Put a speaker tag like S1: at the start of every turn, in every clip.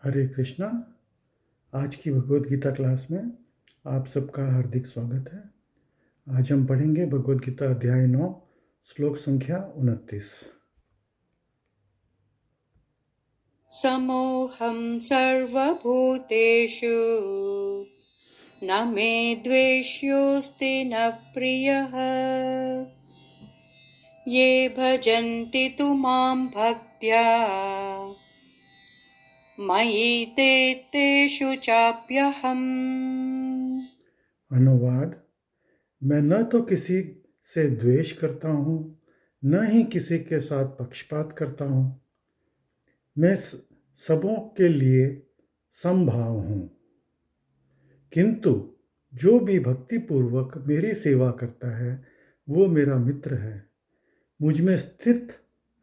S1: हरे कृष्णा। आज की भगवत गीता क्लास में आप सबका हार्दिक स्वागत है। आज हम पढ़ेंगे भगवत गीता अध्याय 9 श्लोक संख्या 29।
S2: समोहं सर्वभूतेषु न मे द्वेष्योऽस्ति न प्रियः ये भजन्ति तु मां भक्त्या मयि ते तेषु चाप्यहम्।
S1: अनुवाद: मैं न तो किसी से द्वेष करता हूँ, न ही किसी के साथ पक्षपात करता हूँ। मैं सबों के लिए समभाव हूँ, किंतु जो भी भक्तिपूर्वक मेरी सेवा करता है वो मेरा मित्र है, मुझ में स्थित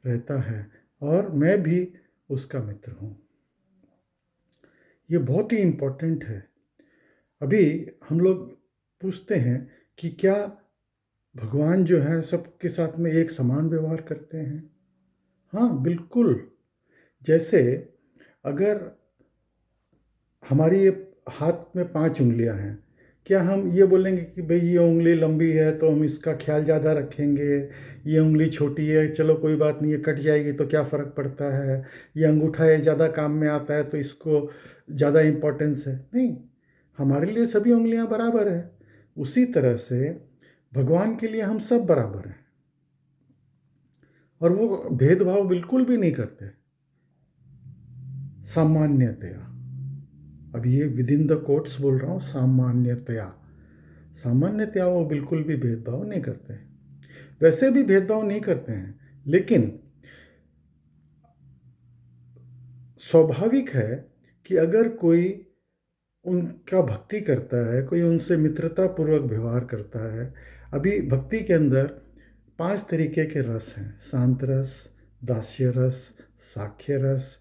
S1: रहता है और मैं भी उसका मित्र हूँ। ये बहुत ही इम्पोर्टेंट है। अभी हम लोग पूछते हैं कि क्या भगवान जो है सबके साथ में एक समान व्यवहार करते हैं? हाँ, बिल्कुल। जैसे अगर हमारी ये हाथ में 5 उंगलियां हैं, क्या हम ये बोलेंगे कि भाई ये उंगली लंबी है तो हम इसका ख्याल ज़्यादा रखेंगे, ये उंगली छोटी है चलो कोई बात नहीं है, कट जाएगी तो क्या फ़र्क पड़ता है, ये अंगूठा है ज़्यादा काम में आता है तो इसको ज़्यादा इम्पोर्टेंस है? नहीं, हमारे लिए सभी उंगलियां बराबर है। उसी तरह से भगवान के लिए हम सब बराबर हैं और वो भेदभाव बिल्कुल भी नहीं करते। सामान्यतया, अब ये विद इन द कोट्स बोल रहा हूँ, सामान्यतया वो बिल्कुल भी भेदभाव नहीं करते। वैसे भी भेदभाव नहीं करते हैं, लेकिन स्वाभाविक है कि अगर कोई उनका भक्ति करता है, कोई उनसे मित्रता पूर्वक व्यवहार करता है। अभी भक्ति के अंदर 5 तरीके के रस हैं: शांत रस, दास्य रस, साख्य रस,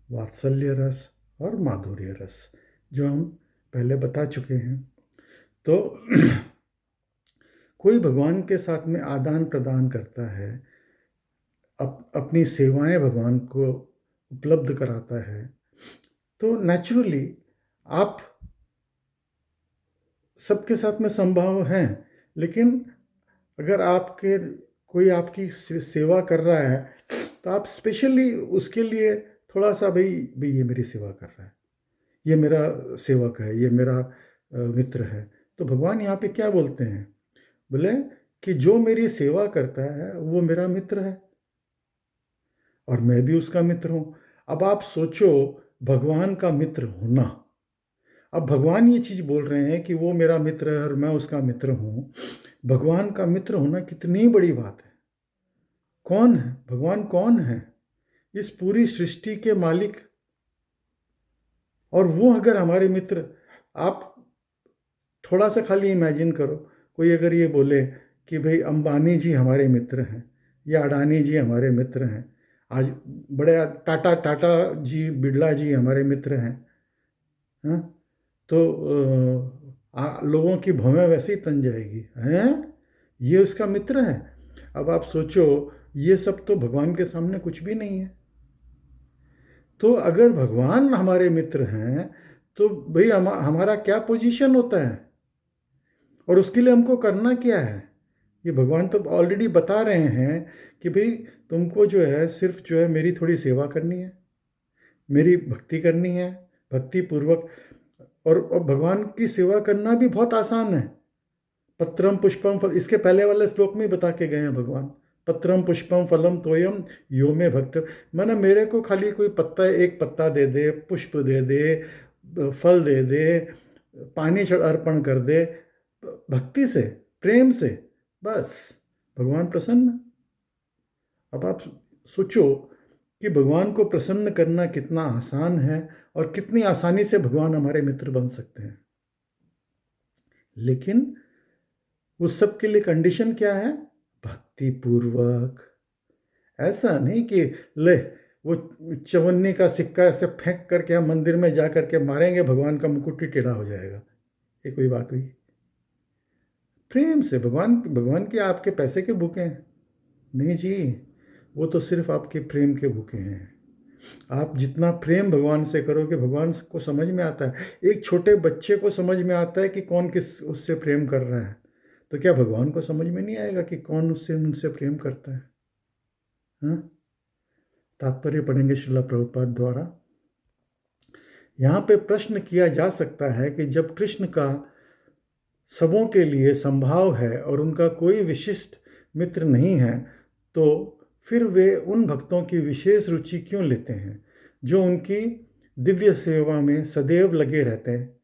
S1: वात्सल्य रस और माधुर्य रस, जो हम पहले बता चुके हैं। तो कोई भगवान के साथ में आदान प्रदान करता है, अपनी सेवाएं भगवान को उपलब्ध कराता है, तो नेचुरली आप सबके साथ में संभाव हैं। लेकिन अगर कोई आपकी सेवा कर रहा है तो आप स्पेशली उसके लिए थोड़ा सा भाई ये मेरी सेवा कर रहा है, ये मेरा सेवक है, ये मेरा मित्र है। तो भगवान यहाँ पे क्या बोलते हैं? बोले कि जो मेरी सेवा करता है वो मेरा मित्र है और मैं भी उसका मित्र हूँ। अब आप सोचो, भगवान का मित्र होना। अब भगवान ये चीज़ बोल रहे हैं कि वो मेरा मित्र है और मैं उसका मित्र हूँ। भगवान का मित्र होना कितनी बड़ी बात है। कौन है भगवान? कौन है? इस पूरी सृष्टि के मालिक। और वो अगर हमारे मित्र, आप थोड़ा सा खाली इमेजिन करो, कोई अगर ये बोले कि भाई अंबानी जी हमारे मित्र हैं या अडानी जी हमारे मित्र हैं, आज बड़े टाटा जी, बिरला जी हमारे मित्र हैं, हाँ, तो लोगों की भौवें वैसे ही तन जाएगी, हैं ये उसका मित्र है। अब आप सोचो, ये सब तो भगवान के सामने कुछ भी नहीं है। तो अगर भगवान हमारे मित्र हैं तो भाई हमारा क्या पोजीशन होता है और उसके लिए हमको करना क्या है? ये भगवान तो ऑलरेडी बता रहे हैं कि भाई तुमको जो है सिर्फ जो है मेरी थोड़ी सेवा करनी है, मेरी भक्ति करनी है, भक्ति पूर्वक। और भगवान की सेवा करना भी बहुत आसान है। पत्रम पुष्पम फल, इसके पहले वाले श्लोक में बता के गए हैं भगवान। पत्रम पुष्पम फलम तोयम यो में भक्त। मैंने मेरे को खाली कोई पत्ता, एक पत्ता दे दे, पुष्प दे दे, फल दे दे, पानी अर्पण कर दे, भक्ति से, प्रेम से, बस भगवान प्रसन्न। अब आप सोचो कि भगवान को प्रसन्न करना कितना आसान है और कितनी आसानी से भगवान हमारे मित्र बन सकते हैं। लेकिन उस सब के लिए कंडीशन क्या है? भक्ति पूर्वक। ऐसा नहीं कि ले वो चवन्नी का सिक्का ऐसे फेंक करके हम मंदिर में जा करके मारेंगे, भगवान का मुकुट ही टेढ़ा हो जाएगा। ये कोई बात हुई? प्रेम से। भगवान के आपके पैसे के भूखे हैं? नहीं जी, वो तो सिर्फ आपके प्रेम के भूखे हैं। आप जितना प्रेम भगवान से करोगे भगवान को समझ में आता है। एक छोटे बच्चे को समझ में आता है कि कौन किस उससे प्रेम कर रहा है, तो क्या भगवान को समझ में नहीं आएगा कि कौन उससे उनसे प्रेम करता है? हाँ, तात्पर्य पढ़ेंगे श्रील प्रभुपाद द्वारा। यहाँ पे प्रश्न किया जा सकता है कि जब कृष्ण का सबों के लिए संभाव है और उनका कोई विशिष्ट मित्र नहीं है, तो फिर वे उन भक्तों की विशेष रुचि क्यों लेते हैं जो उनकी दिव्य सेवा में सदैव लगे रहते हैं?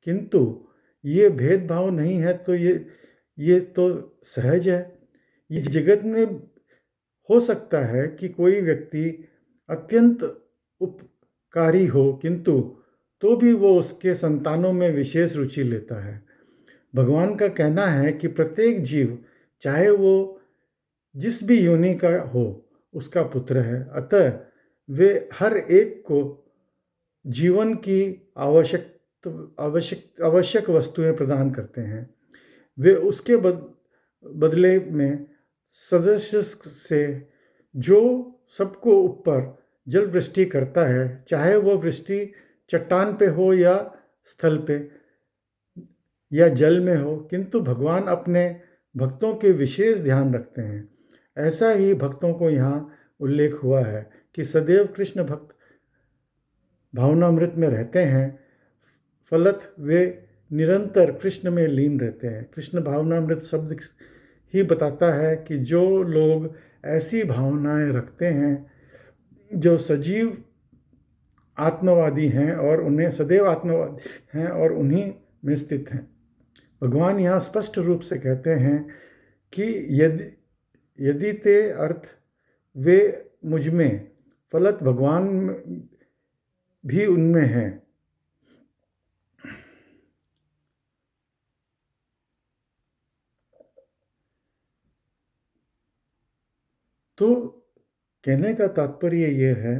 S1: किंतु ये भेदभाव नहीं है तो ये तो सहज है। ये जगत में हो सकता है कि कोई व्यक्ति अत्यंत उपकारी हो, किंतु तो भी वो उसके संतानों में विशेष रुचि लेता है। भगवान का कहना है कि प्रत्येक जीव, चाहे वो जिस भी योनि का हो, उसका पुत्र है। अतः वे हर एक को जीवन की आवश्यक वस्तुएं प्रदान करते हैं। वे उसके बदले में सदस्य से जो सबको ऊपर जल वृष्टि करता है, चाहे वह वृष्टि चट्टान पे हो या स्थल पे या जल में हो, किंतु भगवान अपने भक्तों के विशेष ध्यान रखते हैं। ऐसा ही भक्तों को यहाँ उल्लेख हुआ है कि सदैव कृष्ण भक्त भावनामृत में रहते हैं, फलत वे निरंतर कृष्ण में लीन रहते हैं। कृष्ण भावनामृत शब्द ही बताता है कि जो लोग ऐसी भावनाएं रखते हैं, जो सजीव आत्मवादी हैं और उन्हें सदैव आत्मवादी हैं और उन्हीं में स्थित हैं। भगवान यहाँ स्पष्ट रूप से कहते हैं कि यदि ते अर्थ वे मुझ में, फलत भगवान भी उनमें है। तो कहने का तात्पर्य यह है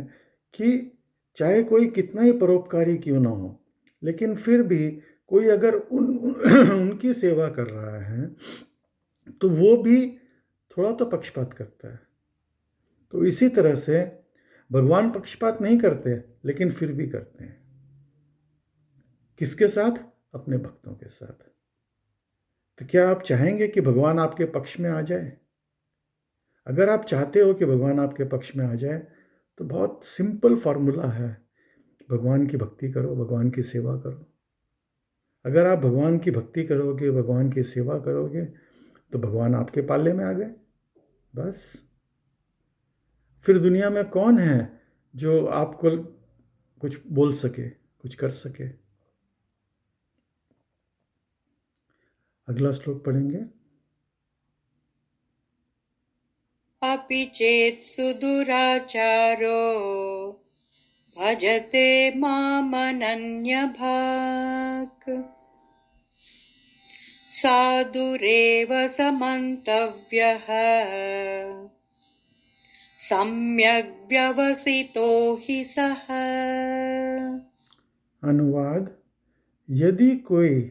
S1: कि चाहे कोई कितना ही परोपकारी क्यों ना हो, लेकिन फिर भी कोई अगर उनकी सेवा कर रहा है तो वो भी थोड़ा तो पक्षपात करता है। तो इसी तरह से भगवान पक्षपात नहीं करते, लेकिन फिर भी करते हैं। किसके साथ? अपने भक्तों के साथ। तो क्या आप चाहेंगे कि भगवान आपके पक्ष में आ जाए? अगर आप चाहते हो कि भगवान आपके पक्ष में आ जाए, तो बहुत सिंपल फॉर्मूला है, भगवान की भक्ति करो, भगवान की सेवा करो। अगर आप भगवान की भक्ति करोगे, भगवान की सेवा करोगे, तो भगवान आपके पाले में आ गए। बस फिर दुनिया में कौन है जो आपको कुछ बोल सके, कुछ कर सके? अगला श्लोक पढ़ेंगे।
S2: अपि चेत् सुदुराचारो भजते मामनन्यभाक् साधुरेव समन्तव्यः सम्यग् व्यवसितो हि सः।
S1: अनुवाद: यदि कोई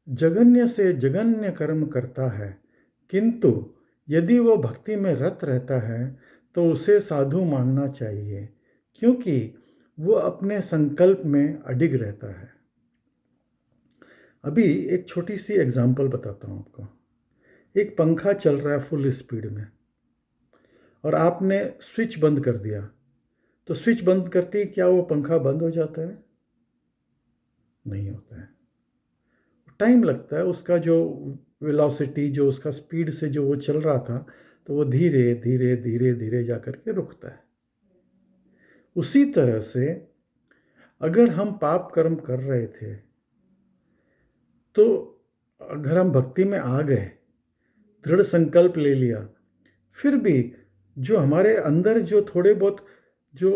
S1: जघन्य से जघन्य कर्म करता है, किंतु यदि वो भक्ति में रत रहता है, तो उसे साधु मानना चाहिए, क्योंकि वो अपने संकल्प में अडिग रहता है। अभी एक छोटी सी एग्जाम्पल बताता हूँ आपको। एक पंखा चल रहा है फुल स्पीड में और आपने स्विच बंद कर दिया, तो स्विच बंद करते ही क्या वो पंखा बंद हो जाता है? नहीं होता है। टाइम लगता है, उसका जो वेलोसिटी, जो उसका स्पीड से जो वो चल रहा था, तो वो धीरे धीरे धीरे धीरे जा कर के रुकता है। उसी तरह से अगर हम पाप कर्म कर रहे थे, तो अगर हम भक्ति में आ गए, दृढ़ संकल्प ले लिया, फिर भी जो हमारे अंदर जो थोड़े बहुत जो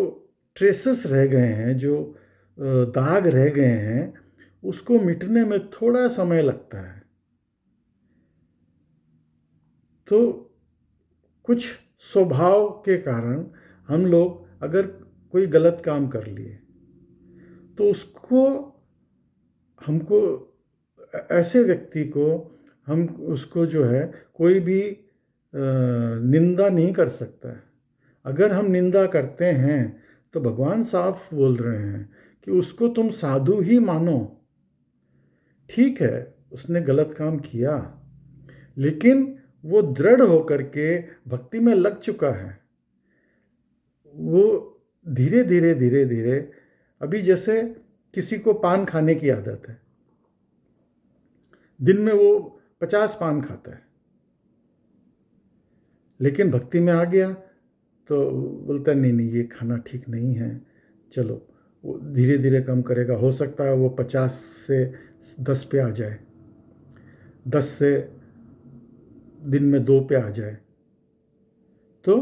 S1: ट्रेसेस रह गए हैं, जो दाग रह गए हैं, उसको मिटने में थोड़ा समय लगता है। तो कुछ स्वभाव के कारण हम लोग अगर कोई गलत काम कर लिए, तो हमको ऐसे व्यक्ति को हम उसको जो है कोई भी निंदा नहीं कर सकता है। अगर हम निंदा करते हैं तो भगवान साफ बोल रहे हैं कि उसको तुम साधु ही मानो। ठीक है, उसने गलत काम किया, लेकिन वो दृढ़ होकर के भक्ति में लग चुका है। वो धीरे धीरे धीरे धीरे, अभी जैसे किसी को पान खाने की आदत है, दिन में वो 50 पान खाता है, लेकिन भक्ति में आ गया तो बोलता है नहीं नहीं, ये खाना ठीक नहीं है, चलो वो धीरे धीरे कम करेगा। हो सकता है वो 50 से 10 पे आ जाए, 10 से दिन में 2 पे आ जाए। तो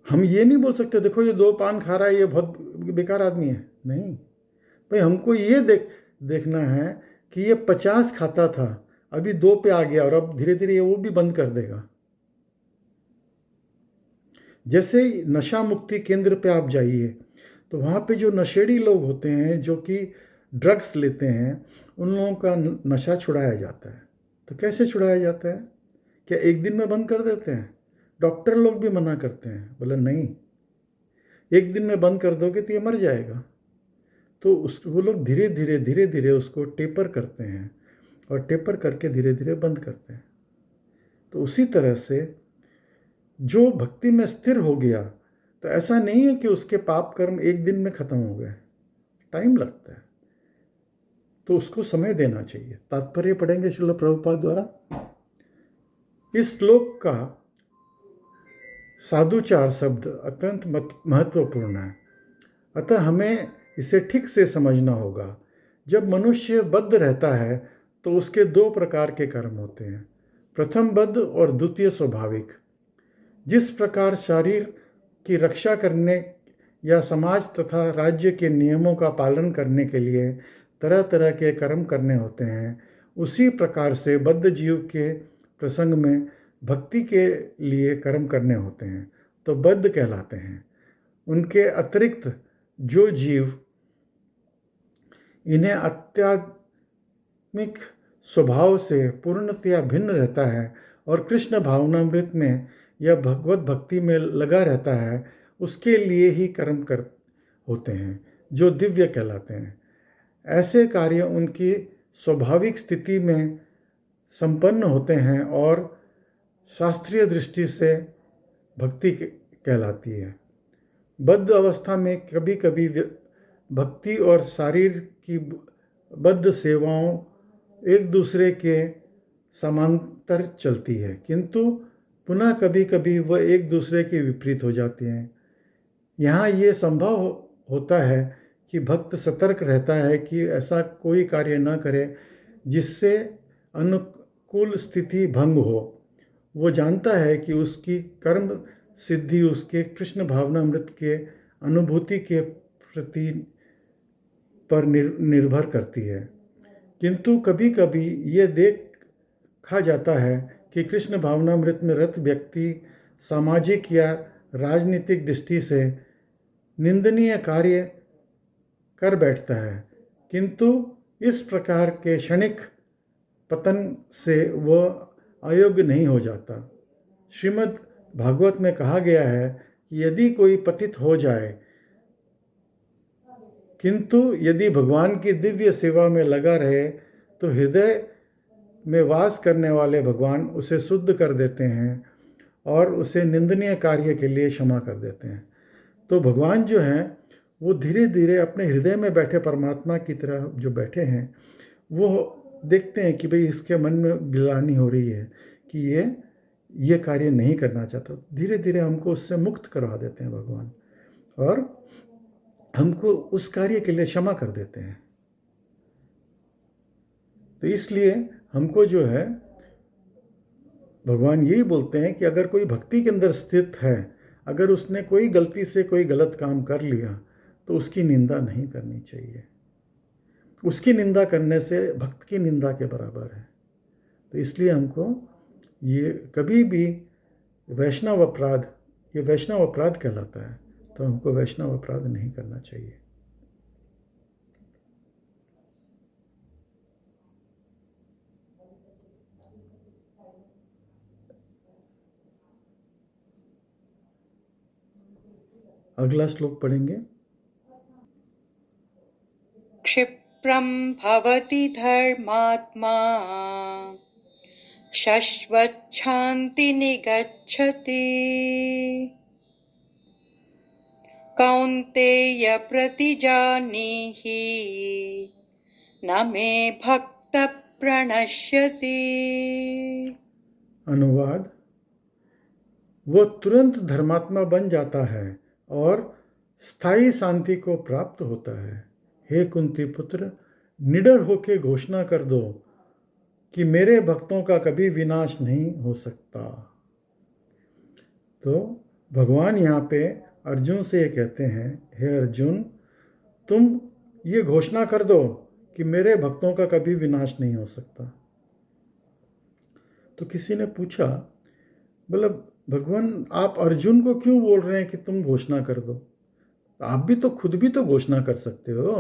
S1: हम ये नहीं बोल सकते देखो ये 2 पान खा रहा है, ये बहुत बेकार आदमी है। नहीं भाई, हमको ये देखना है कि ये 50 खाता था, अभी 2 पे आ गया और अब धीरे धीरे ये वो भी बंद कर देगा। जैसे नशा मुक्ति केंद्र पे आप जाइए तो वहाँ पे जो नशेड़ी लोग होते हैं, जो कि ड्रग्स लेते हैं, उन लोगों का नशा छुड़ाया जाता है। तो कैसे छुड़ाया जाता है? क्या एक दिन में बंद कर देते हैं? डॉक्टर लोग भी मना करते हैं, बोले नहीं, एक दिन में बंद कर दोगे तो ये मर जाएगा। तो वो लोग धीरे धीरे धीरे धीरे उसको टेपर करते हैं और टेपर करके धीरे धीरे बंद करते हैं। तो उसी तरह से जो भक्ति में स्थिर हो गया, तो ऐसा नहीं है कि उसके पाप कर्म एक दिन में खत्म हो गए, टाइम लगता है। तो उसको समय देना चाहिए। तात्पर्य पढ़ेंगे श्रील प्रभुपाद द्वारा। इस श्लोक का साधुचार शब्द अत्यंत महत्वपूर्ण है, अतः हमें इसे ठीक से समझना होगा। जब मनुष्य बद्ध रहता है तो उसके 2 प्रकार के कर्म होते हैं, प्रथम बद्ध और द्वितीय स्वाभाविक। जिस प्रकार शरीर की रक्षा करने या समाज तथा राज्य के नियमों का पालन करने के लिए तरह तरह के कर्म करने होते हैं, उसी प्रकार से बद्ध जीव के प्रसंग में भक्ति के लिए कर्म करने होते हैं तो बद्ध कहलाते हैं। उनके अतिरिक्त जो जीव इन्हें आध्यात्मिक स्वभाव से पूर्णतया भिन्न रहता है और कृष्ण भावनामृत में या भगवत भक्ति में लगा रहता है, उसके लिए ही कर्म कर होते हैं जो दिव्य कहलाते हैं। ऐसे कार्य उनकी स्वाभाविक स्थिति में संपन्न होते हैं और शास्त्रीय दृष्टि से भक्ति कहलाती है। बद्ध अवस्था में कभी कभी भक्ति और शारीर की बद्ध सेवाओं एक दूसरे के समांतर चलती है, किंतु पुनः कभी कभी वह एक दूसरे के विपरीत हो जाती हैं। यहाँ ये संभव होता है कि भक्त सतर्क रहता है कि ऐसा कोई कार्य न करे जिससे अनुकूल स्थिति भंग हो। वो जानता है कि उसकी कर्म सिद्धि उसके कृष्ण भावनामृत के अनुभूति के प्रति पर निर्भर करती है, किंतु कभी कभी ये देखा जाता है कि कृष्ण भावनामृत में रत व्यक्ति सामाजिक या राजनीतिक दृष्टि से निंदनीय कार्य कर बैठता है, किंतु इस प्रकार के क्षणिक पतन से वह अयोग्य नहीं हो जाता। श्रीमद् भागवत में कहा गया है कि यदि कोई पतित हो जाए, किंतु यदि भगवान की दिव्य सेवा में लगा रहे, तो हृदय में वास करने वाले भगवान उसे शुद्ध कर देते हैं और उसे निंदनीय कार्य के लिए क्षमा कर देते हैं। तो भगवान जो हैं वो धीरे धीरे अपने हृदय में बैठे परमात्मा की तरह जो बैठे हैं, वो देखते हैं कि भाई इसके मन में गिलानी हो रही है कि ये कार्य नहीं करना चाहता। धीरे धीरे हमको उससे मुक्त करवा देते हैं भगवान और हमको उस कार्य के लिए क्षमा कर देते हैं। तो इसलिए हमको जो है भगवान यही बोलते हैं कि अगर कोई भक्ति के अंदर स्थित है, अगर उसने कोई गलती से कोई गलत काम कर लिया तो उसकी निंदा नहीं करनी चाहिए। उसकी निंदा करने से भक्त की निंदा के बराबर है। तो इसलिए हमको ये कभी भी वैष्णव अपराध, ये वैष्णव अपराध कहलाता है, तो हमको वैष्णव अपराध नहीं करना चाहिए। अगला श्लोक पढ़ेंगे।
S2: क्षिप्रं भवति धर्मात्मा शश्वच्छान्ति निगच्छति कौन्तेय प्रतिजानीहि न मे भक्त प्रणश्यति।
S1: अनुवाद: वो तुरंत धर्मात्मा बन जाता है और स्थायी शांति को प्राप्त होता है। हे कुंती पुत्र, निडर होके घोषणा कर दो कि मेरे भक्तों का कभी विनाश नहीं हो सकता। तो भगवान यहाँ पे अर्जुन से ये कहते हैं, हे अर्जुन, तुम ये घोषणा कर दो कि मेरे भक्तों का कभी विनाश नहीं हो सकता। तो किसी ने पूछा, बोला भगवान आप अर्जुन को क्यों बोल रहे हैं कि तुम घोषणा कर दो, आप भी तो खुद भी तो घोषणा कर सकते हो।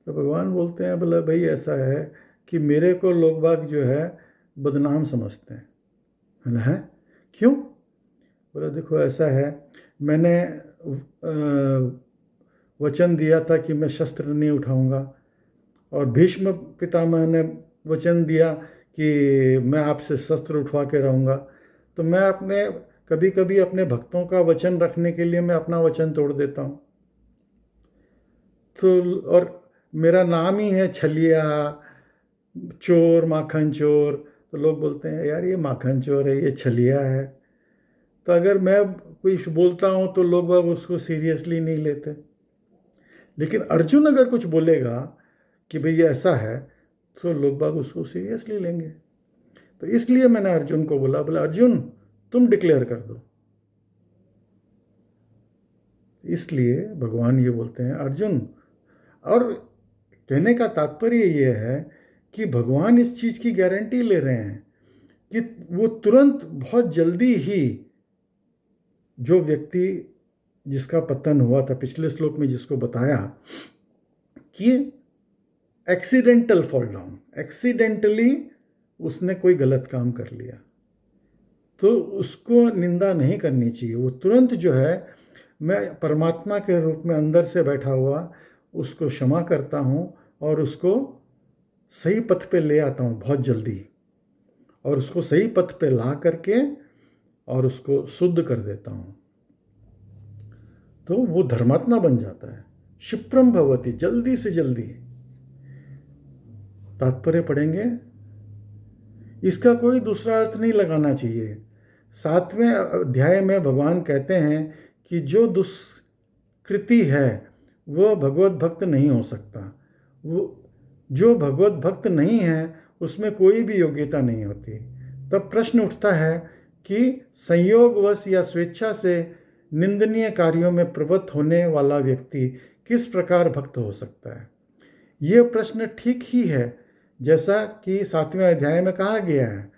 S1: तो भगवान बोलते हैं, बोला भाई ऐसा है कि मेरे को लोग बाग जो है बदनाम समझते हैं। है क्यों? बोला देखो ऐसा है, मैंने वचन दिया था कि मैं शस्त्र नहीं उठाऊंगा, और भीष्म पितामह ने वचन दिया कि मैं आपसे शस्त्र उठवा के रहूँगा। तो मैं कभी कभी अपने भक्तों का वचन रखने के लिए मैं अपना वचन तोड़ देता हूँ। तो और मेरा नाम ही है छलिया, चोर, माखन चोर। तो लोग बोलते हैं यार ये माखन चोर है, ये छलिया है। तो अगर मैं कुछ बोलता हूँ तो लोग बाग उसको सीरियसली नहीं लेते। लेकिन अर्जुन अगर कुछ बोलेगा कि भाई ऐसा है, तो लोग बाग उसको सीरियसली लेंगे। तो इसलिए मैंने अर्जुन को बोला अर्जुन तुम डिक्लेयर कर दो। इसलिए भगवान ये बोलते हैं अर्जुन, और कहने का तात्पर्य ये है कि भगवान इस चीज़ की गारंटी ले रहे हैं कि वो तुरंत बहुत जल्दी ही जो व्यक्ति जिसका पतन हुआ था पिछले श्लोक में जिसको बताया कि एक्सीडेंटल फॉल डाउन, एक्सीडेंटली उसने कोई गलत काम कर लिया, तो उसको निंदा नहीं करनी चाहिए। वो तुरंत जो है, मैं परमात्मा के रूप में अंदर से बैठा हुआ उसको क्षमा करता हूँ और उसको सही पथ पे ले आता हूँ बहुत जल्दी, और उसको सही पथ पे ला करके और उसको शुद्ध कर देता हूँ। तो वो धर्मात्मा बन जाता है। क्षिप्रम भवति, जल्दी से जल्दी। तात्पर्य पढ़ेंगे। इसका कोई दूसरा अर्थ नहीं लगाना चाहिए। 7वें अध्याय में भगवान कहते हैं कि जो दुष्कृति है वह भगवत भक्त नहीं हो सकता। वो जो भगवत भक्त नहीं है उसमें कोई भी योग्यता नहीं होती। तब प्रश्न उठता है कि संयोगवश या स्वेच्छा से निंदनीय कार्यों में प्रवृत्त होने वाला व्यक्ति किस प्रकार भक्त हो सकता है। ये प्रश्न ठीक ही है, जैसा कि 7वें अध्याय में कहा गया है,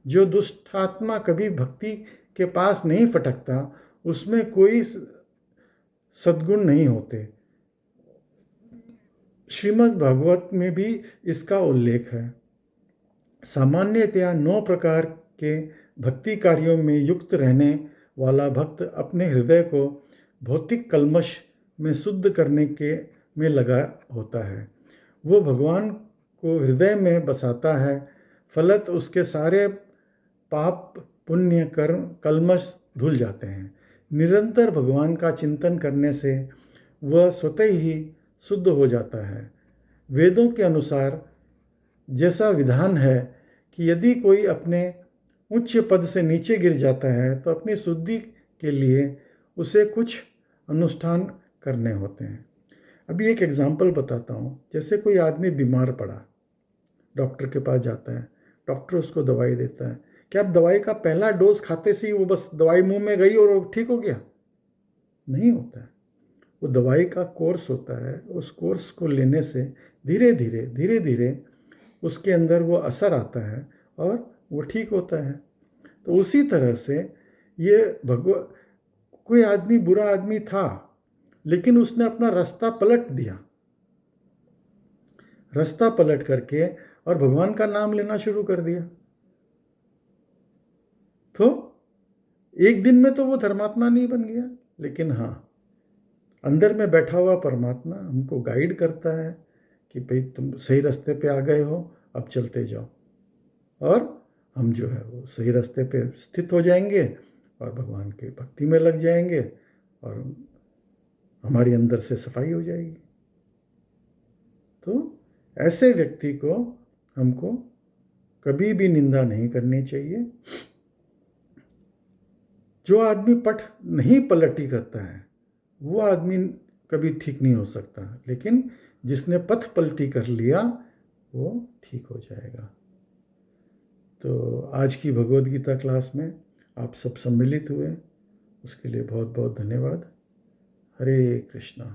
S1: जो दुष्ट आत्मा कभी भक्ति के पास नहीं फटकता उसमें कोई सद्गुण नहीं होते। श्रीमद् भागवत में भी इसका उल्लेख है। सामान्यतया 9 प्रकार के भक्ति कार्यों में युक्त रहने वाला भक्त अपने हृदय को भौतिक कल्मश में शुद्ध करने के में लगा होता है। वो भगवान को हृदय में बसाता है, फलत उसके सारे पाप पुण्य कर्म कल्मश धुल जाते हैं। निरंतर भगवान का चिंतन करने से वह स्वतः ही शुद्ध हो जाता है। वेदों के अनुसार जैसा विधान है कि यदि कोई अपने उच्च पद से नीचे गिर जाता है तो अपनी शुद्धि के लिए उसे कुछ अनुष्ठान करने होते हैं। अभी एक एग्जाम्पल बताता हूँ। जैसे कोई आदमी बीमार पड़ा, डॉक्टर के पास जाता है, डॉक्टर उसको दवाई देता है। क्या आप दवाई का पहला डोज खाते से ही वो बस दवाई मुंह में गई और वो ठीक हो गया? नहीं होता है। वो दवाई का कोर्स होता है। उस कोर्स को लेने से धीरे धीरे उसके अंदर वो असर आता है और वो ठीक होता है। तो उसी तरह से ये कोई आदमी बुरा आदमी था, लेकिन उसने अपना रास्ता पलट दिया, रास्ता पलट करके और भगवान का नाम लेना शुरू कर दिया। तो एक दिन में तो वो धर्मात्मा नहीं बन गया, लेकिन हाँ, अंदर में बैठा हुआ परमात्मा हमको गाइड करता है कि भाई तुम सही रास्ते पे आ गए हो, अब चलते जाओ। और हम जो है वो सही रास्ते पे स्थित हो जाएंगे और भगवान के भक्ति में लग जाएंगे और हमारी अंदर से सफाई हो जाएगी। तो ऐसे व्यक्ति को हमको कभी भी निंदा नहीं करनी चाहिए। जो आदमी पठ नहीं पलटी करता है वो आदमी कभी ठीक नहीं हो सकता, लेकिन जिसने पथ पलटी कर लिया वो ठीक हो जाएगा। तो आज की भगवद गीता क्लास में आप सब सम्मिलित हुए, उसके लिए बहुत बहुत धन्यवाद। हरे कृष्णा।